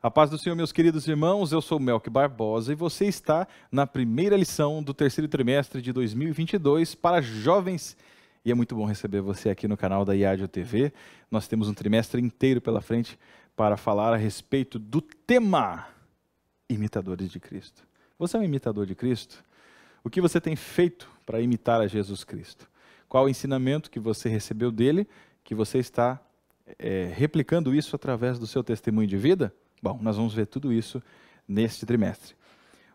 A paz do Senhor, meus queridos irmãos, eu sou Melk Barbosa e você está na primeira lição do terceiro trimestre de 2022 para jovens. E é muito bom receber você aqui no canal da IADIO TV. Nós temos um trimestre inteiro pela frente para falar a respeito do tema Imitadores de Cristo. Você é um imitador de Cristo? O que você tem feito para imitar a Jesus Cristo? Qual o ensinamento que você recebeu dele, que você está replicando isso através do seu testemunho de vida? Bom, nós vamos ver tudo isso neste trimestre.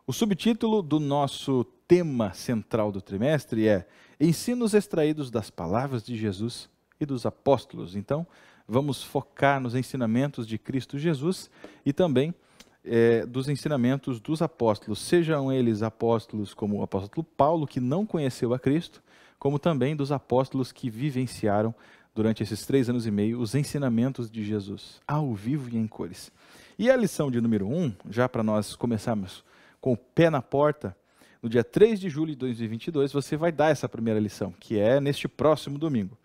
O subtítulo do nosso tema central do trimestre é Ensinos extraídos das palavras de Jesus e dos apóstolos. Então, vamos focar nos ensinamentos de Cristo Jesus e também dos ensinamentos dos apóstolos, sejam eles apóstolos como o apóstolo Paulo, que não conheceu a Cristo, como também dos apóstolos que vivenciaram durante esses 3 anos e meio os ensinamentos de Jesus, ao vivo e em cores. E a lição de número 1, já para nós começarmos com o pé na porta, no dia 3 de julho de 2022, você vai dar essa primeira lição, que é neste próximo domingo.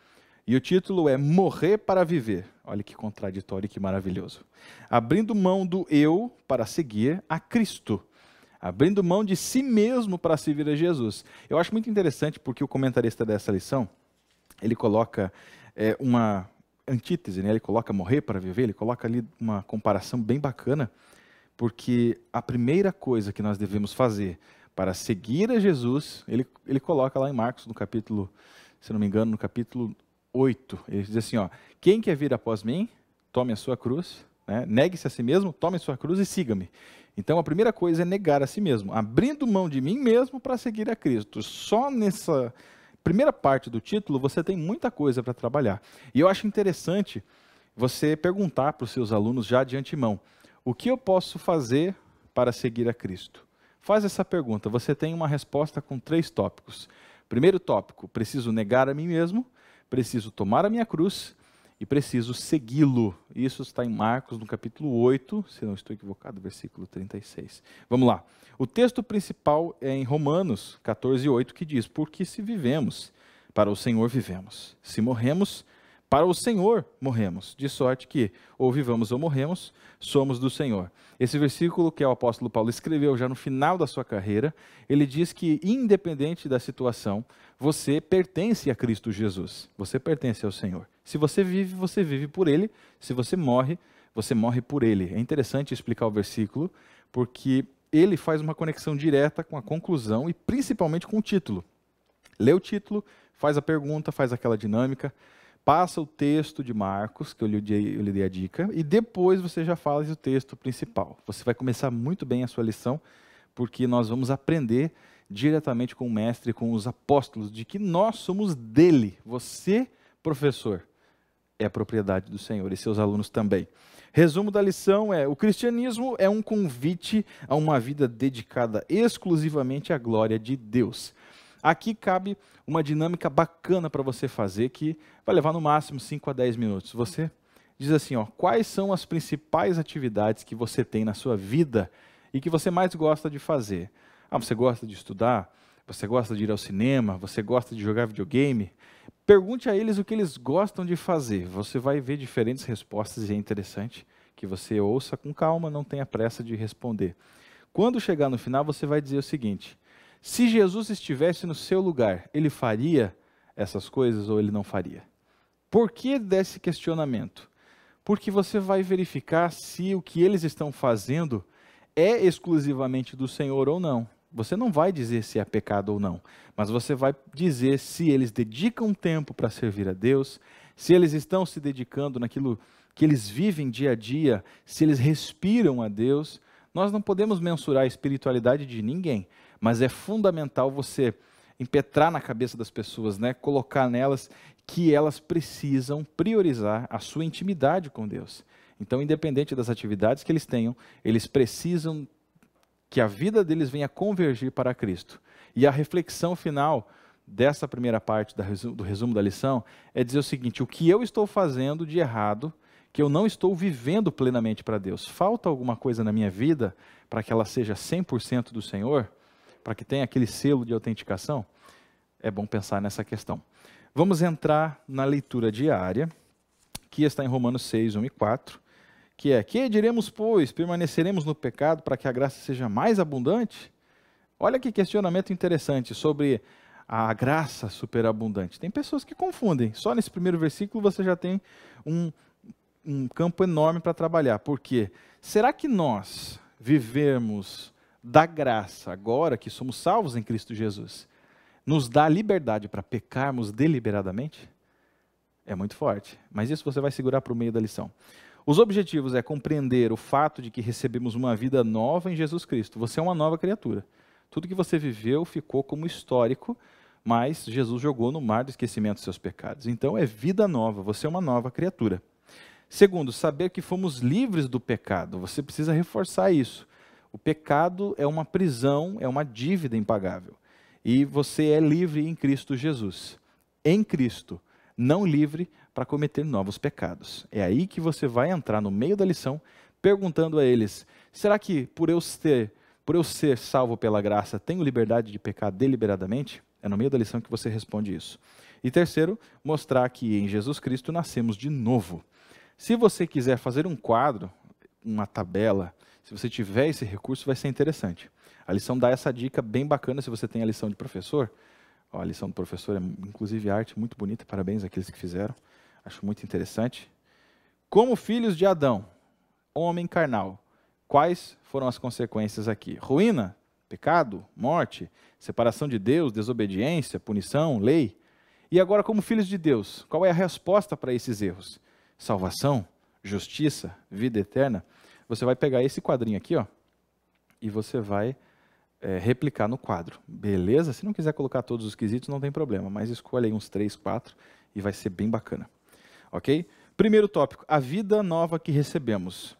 E o título é Morrer para Viver. Olha que contraditório e que maravilhoso. Abrindo mão do eu para seguir a Cristo. Abrindo mão de si mesmo para servir a Jesus. Eu acho muito interessante porque o comentarista dessa lição, ele coloca uma antítese, né? Ele coloca morrer para viver, ele coloca ali uma comparação bem bacana, porque a primeira coisa que nós devemos fazer para seguir a Jesus, ele coloca lá em Marcos, no capítulo, se não me engano, no capítulo 8, ele diz assim, ó, quem quer vir após mim, tome a sua cruz, né? Negue-se a si mesmo, tome a sua cruz e siga-me. Então a primeira coisa é negar a si mesmo, abrindo mão de mim mesmo para seguir a Cristo. Só nessa primeira parte do título, você tem muita coisa para trabalhar. E eu acho interessante você perguntar para os seus alunos já de antemão, o que eu posso fazer para seguir a Cristo? Faz essa pergunta, você tem uma resposta com 3 tópicos. Primeiro tópico, preciso negar a mim mesmo, preciso tomar a minha cruz e preciso segui-lo. Isso está em Marcos, no capítulo 8, se não estou equivocado, versículo 36. Vamos lá. O texto principal é em Romanos 14:8, que diz, porque se vivemos, para o Senhor vivemos. Se morremos, para o Senhor morremos. De sorte que, ou vivamos ou morremos, somos do Senhor. Esse versículo que o apóstolo Paulo escreveu já no final da sua carreira, ele diz que, independente da situação, você pertence a Cristo Jesus. Você pertence ao Senhor. Se você vive por Ele. Se você morre por Ele. É interessante explicar o versículo, porque ele faz uma conexão direta com a conclusão e principalmente com o título. Lê o título, faz a pergunta, faz aquela dinâmica, passa o texto de Marcos, que eu lhe dei a dica, e depois você já fala o texto principal. Você vai começar muito bem a sua lição, porque nós vamos aprender diretamente com o mestre, com os apóstolos, de que nós somos dele. Você, professor, é a propriedade do Senhor e seus alunos também. Resumo da lição é, o cristianismo é um convite a uma vida dedicada exclusivamente à glória de Deus. Aqui cabe uma dinâmica bacana para você fazer, que vai levar no máximo 5 a 10 minutos. Você diz assim, ó, quais são as principais atividades que você tem na sua vida e que você mais gosta de fazer? Ah, você gosta de estudar? Você gosta de ir ao cinema? Você gosta de jogar videogame? Pergunte a eles o que eles gostam de fazer. Você vai ver diferentes respostas e é interessante que você ouça com calma, não tenha pressa de responder. Quando chegar no final, você vai dizer o seguinte, se Jesus estivesse no seu lugar, ele faria essas coisas ou ele não faria? Por que desse questionamento? Porque você vai verificar se o que eles estão fazendo é exclusivamente do Senhor ou não. Você não vai dizer se é pecado ou não, mas você vai dizer se eles dedicam tempo para servir a Deus, se eles estão se dedicando naquilo que eles vivem dia a dia, se eles respiram a Deus. Nós não podemos mensurar a espiritualidade de ninguém, mas é fundamental você impetrar na cabeça das pessoas, né? Colocar nelas que elas precisam priorizar a sua intimidade com Deus. Então, independente das atividades que eles tenham, eles precisam que a vida deles venha convergir para Cristo. E a reflexão final dessa primeira parte do resumo da lição é dizer o seguinte, o que eu estou fazendo de errado, que eu não estou vivendo plenamente para Deus? Falta alguma coisa na minha vida para que ela seja 100% do Senhor? Para que tenha aquele selo de autenticação? É bom pensar nessa questão. Vamos entrar na leitura diária, que está em Romanos 6, 1 e 4, que é: que diremos, pois? Permaneceremos no pecado para que a graça seja mais abundante? Olha que questionamento interessante sobre a graça superabundante. Tem pessoas que confundem. Só nesse primeiro versículo você já tem um campo enorme para trabalhar. Por quê? Será que nós vivemos da graça, agora que somos salvos em Cristo Jesus, nos dá liberdade para pecarmos deliberadamente? É muito forte, mas isso você vai segurar para o meio da lição. Os objetivos é compreender o fato de que recebemos uma vida nova em Jesus Cristo. Você é uma nova criatura. Tudo que você viveu ficou como histórico, mas Jesus jogou no mar do esquecimento seus pecados. Então é vida nova, você é uma nova criatura. Segundo, saber que fomos livres do pecado. Você precisa reforçar isso. O pecado é uma prisão, é uma dívida impagável. E você é livre em Cristo Jesus. Em Cristo, não livre para cometer novos pecados. É aí que você vai entrar no meio da lição, perguntando a eles: será que por eu ser salvo pela graça, tenho liberdade de pecar deliberadamente? É no meio da lição que você responde isso. E terceiro, mostrar que em Jesus Cristo nascemos de novo. Se você quiser fazer um quadro, uma tabela, se você tiver esse recurso, vai ser interessante. A lição dá essa dica bem bacana se você tem a lição de professor. Ó, a lição do professor é, inclusive, arte muito bonita. Parabéns àqueles que fizeram. Acho muito interessante. Como filhos de Adão, homem carnal, quais foram as consequências aqui? Ruína, pecado, morte, separação de Deus, desobediência, punição, lei. E agora, como filhos de Deus, qual é a resposta para esses erros? Salvação, justiça, vida eterna. Você vai pegar esse quadrinho aqui, ó, e você vai replicar no quadro. Beleza? Se não quiser colocar todos os quesitos, não tem problema, mas escolha aí uns 3, 4 e vai ser bem bacana. Ok? Primeiro tópico, a vida nova que recebemos.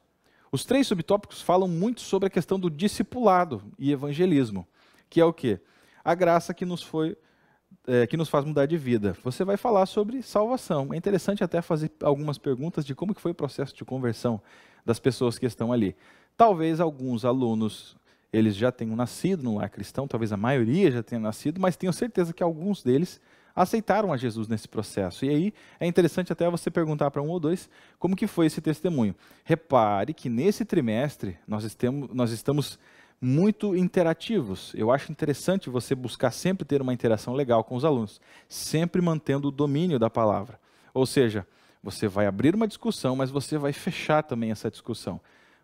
Os 3 subtópicos falam muito sobre a questão do discipulado e evangelismo, que é o quê? A graça que nos faz mudar de vida. Você vai falar sobre salvação. É interessante até fazer algumas perguntas de como que foi o processo de conversão das pessoas que estão ali. Talvez alguns alunos, eles já tenham nascido no lar cristão, talvez a maioria já tenha nascido, mas tenho certeza que alguns deles aceitaram a Jesus nesse processo. E aí é interessante até você perguntar para 1 ou 2 como que foi esse testemunho. Repare que nesse trimestre nós estamos muito interativos. Eu acho interessante você buscar sempre ter uma interação legal com os alunos, sempre mantendo o domínio da palavra. Ou seja, você vai abrir uma discussão, mas você vai fechar também essa discussão.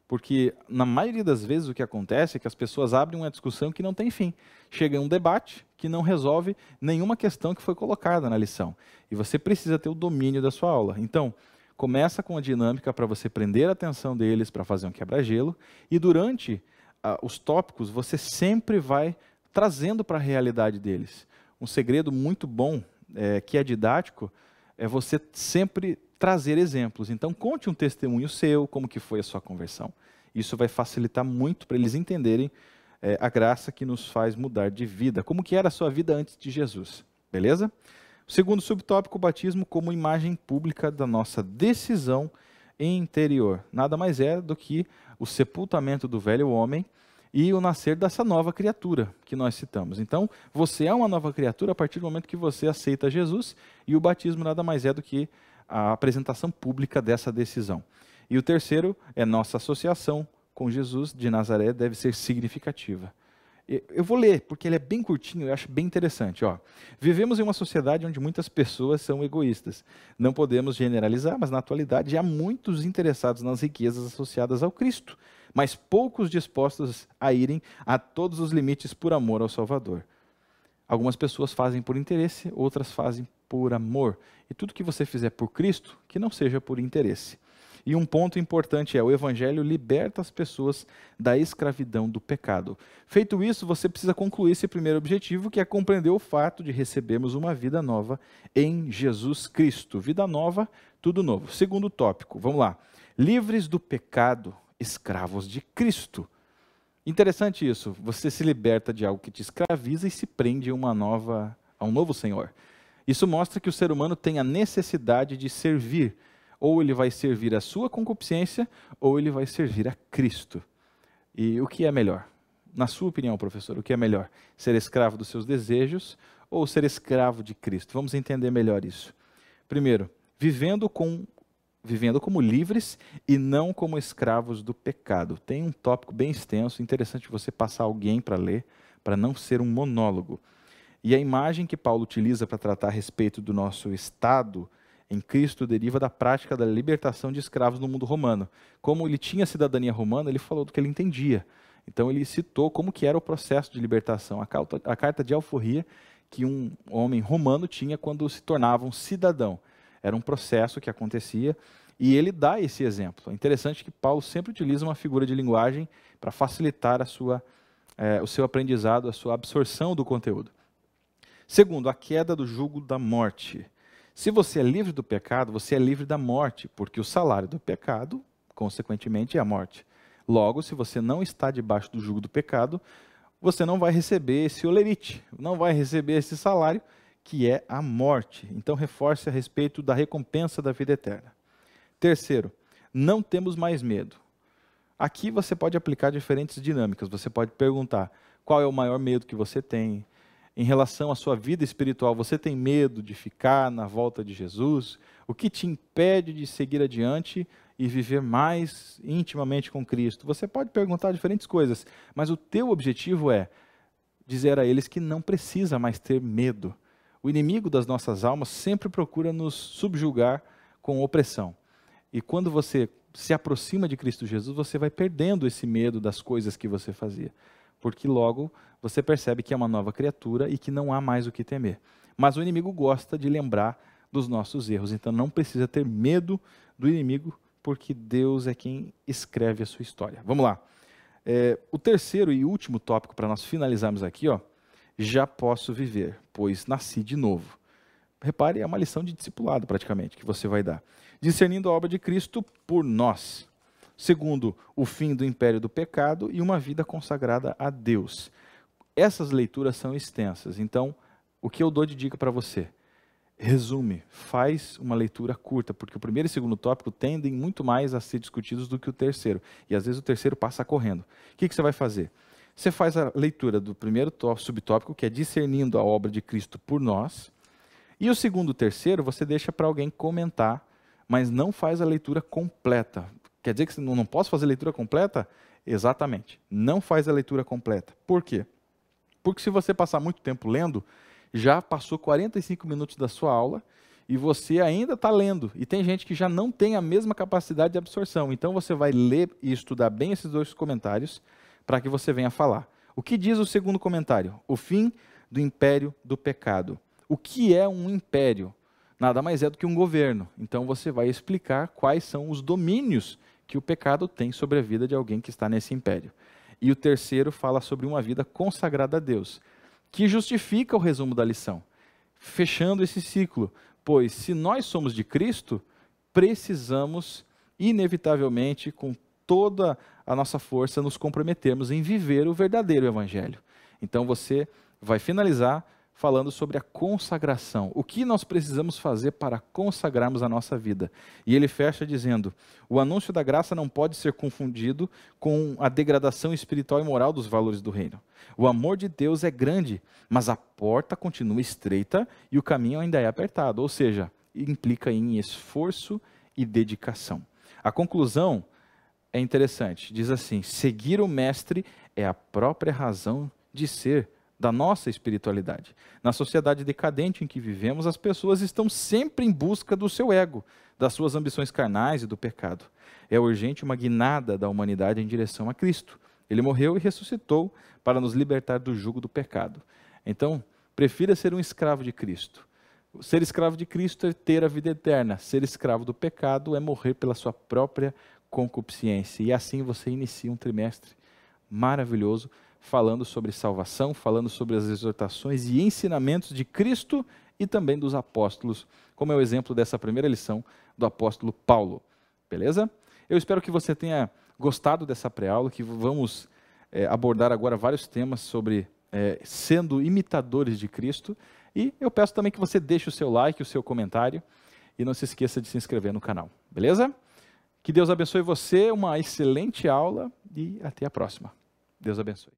Porque, na maioria das vezes, o que acontece é que as pessoas abrem uma discussão que não tem fim. Chega em um debate que não resolve nenhuma questão que foi colocada na lição. E você precisa ter o domínio da sua aula. Então, começa com a dinâmica para você prender a atenção deles, para fazer um quebra-gelo. E durante os tópicos, você sempre vai trazendo para a realidade deles. Um segredo muito bom, que é didático, é você sempre trazer exemplos. Então, conte um testemunho seu, como que foi a sua conversão. Isso vai facilitar muito para eles entenderem a graça que nos faz mudar de vida. Como que era a sua vida antes de Jesus. Beleza? O segundo subtópico, o batismo como imagem pública da nossa decisão interior. Nada mais é do que o sepultamento do velho homem e o nascer dessa nova criatura que nós citamos. Então, você é uma nova criatura a partir do momento que você aceita Jesus, e o batismo nada mais é do que a apresentação pública dessa decisão. E o terceiro é nossa associação com Jesus de Nazaré deve ser significativa. Eu vou ler, porque ele é bem curtinho, eu acho bem interessante. Ó. Vivemos em uma sociedade onde muitas pessoas são egoístas. Não podemos generalizar, mas na atualidade há muitos interessados nas riquezas associadas ao Cristo, mas poucos dispostos a irem a todos os limites por amor ao Salvador. Algumas pessoas fazem por interesse, outras fazem por amor. E tudo que você fizer por Cristo, que não seja por interesse. E um ponto importante é: o Evangelho liberta as pessoas da escravidão do pecado. Feito isso, você precisa concluir esse primeiro objetivo, que é compreender o fato de recebermos uma vida nova em Jesus Cristo. Vida nova, tudo novo. Segundo tópico, vamos lá. Livres do pecado, escravos de Cristo. Interessante isso, você se liberta de algo que te escraviza e se prende a um novo Senhor. Isso mostra que o ser humano tem a necessidade de servir. Ou ele vai servir a sua concupiscência, ou ele vai servir a Cristo. E o que é melhor? Na sua opinião, professor, o que é melhor? Ser escravo dos seus desejos ou ser escravo de Cristo? Vamos entender melhor isso. Primeiro, vivendo com vivendo como livres e não como escravos do pecado. Tem um tópico bem extenso, interessante você passar alguém para ler, para não ser um monólogo. E a imagem que Paulo utiliza para tratar a respeito do nosso estado em Cristo deriva da prática da libertação de escravos no mundo romano. Como ele tinha cidadania romana, ele falou do que ele entendia. Então ele citou como que era o processo de libertação, a carta de alforria que um homem romano tinha quando se tornava um cidadão. Era um processo que acontecia e ele dá esse exemplo. É interessante que Paulo sempre utiliza uma figura de linguagem para facilitar o seu aprendizado, a sua absorção do conteúdo. Segundo, a queda do jugo da morte. Se você é livre do pecado, você é livre da morte, porque o salário do pecado, consequentemente, é a morte. Logo, se você não está debaixo do jugo do pecado, você não vai receber esse olerite, não vai receber esse salário, que é a morte. Então, reforce a respeito da recompensa da vida eterna. Terceiro, não temos mais medo. Aqui você pode aplicar diferentes dinâmicas. Você pode perguntar qual é o maior medo que você tem. Em relação à sua vida espiritual, você tem medo de ficar na volta de Jesus? O que te impede de seguir adiante e viver mais intimamente com Cristo? Você pode perguntar diferentes coisas, mas o teu objetivo é dizer a eles que não precisa mais ter medo. O inimigo das nossas almas sempre procura nos subjugar com opressão. E quando você se aproxima de Cristo Jesus, você vai perdendo esse medo das coisas que você fazia. Porque logo você percebe que é uma nova criatura e que não há mais o que temer. Mas o inimigo gosta de lembrar dos nossos erros, então não precisa ter medo do inimigo, porque Deus é quem escreve a sua história. Vamos lá. O terceiro e último tópico para nós finalizarmos aqui, já posso viver, pois nasci de novo. Repare, é uma lição de discipulado praticamente que você vai dar. Discernindo a obra de Cristo por nós. Segundo, o fim do império do pecado e uma vida consagrada a Deus. Essas leituras são extensas, então o que eu dou de dica para você? Resume, faz uma leitura curta, porque o primeiro e segundo tópico tendem muito mais a ser discutidos do que o terceiro, e às vezes o terceiro passa correndo. O que você vai fazer? Você faz a leitura do primeiro subtópico, que é discernindo a obra de Cristo por nós, e o segundo e terceiro você deixa para alguém comentar, mas não faz a leitura completa. Quer dizer que não posso fazer leitura completa? Exatamente, não faz a leitura completa. Por quê? Porque se você passar muito tempo lendo, já passou 45 minutos da sua aula e você ainda está lendo. E tem gente que já não tem a mesma capacidade de absorção. Então você vai ler e estudar bem esses dois comentários para que você venha falar. O que diz o segundo comentário? O fim do império do pecado. O que é um império? Nada mais é do que um governo. Então você vai explicar quais são os domínios que o pecado tem sobre a vida de alguém que está nesse império. E o terceiro fala sobre uma vida consagrada a Deus, que justifica o resumo da lição, fechando esse ciclo. Pois se nós somos de Cristo, precisamos inevitavelmente, com toda a nossa força, nos comprometermos em viver o verdadeiro evangelho. Então você vai finalizar falando sobre a consagração. O que nós precisamos fazer para consagrarmos a nossa vida? E ele fecha dizendo: o anúncio da graça não pode ser confundido com a degradação espiritual e moral dos valores do reino. O amor de Deus é grande, mas a porta continua estreita e o caminho ainda é apertado. Ou seja, implica em esforço e dedicação. A conclusão é interessante. Diz assim: seguir o mestre é a própria razão de ser da nossa espiritualidade. Na sociedade decadente em que vivemos, as pessoas estão sempre em busca do seu ego, das suas ambições carnais e do pecado. É urgente uma guinada da humanidade em direção a Cristo. Ele morreu e ressuscitou para nos libertar do jugo do pecado. Então, prefira ser um escravo de Cristo. Ser escravo de Cristo é ter a vida eterna. Ser escravo do pecado é morrer pela sua própria concupiscência. E assim você inicia um trimestre maravilhoso, falando sobre salvação, falando sobre as exortações e ensinamentos de Cristo e também dos apóstolos, como é o exemplo dessa primeira lição do apóstolo Paulo. Beleza? Eu espero que você tenha gostado dessa pré-aula, que vamos abordar agora vários temas sobre sendo imitadores de Cristo. E eu peço também que você deixe o seu like, o seu comentário e não se esqueça de se inscrever no canal. Beleza? Que Deus abençoe você, uma excelente aula e até a próxima. Deus abençoe.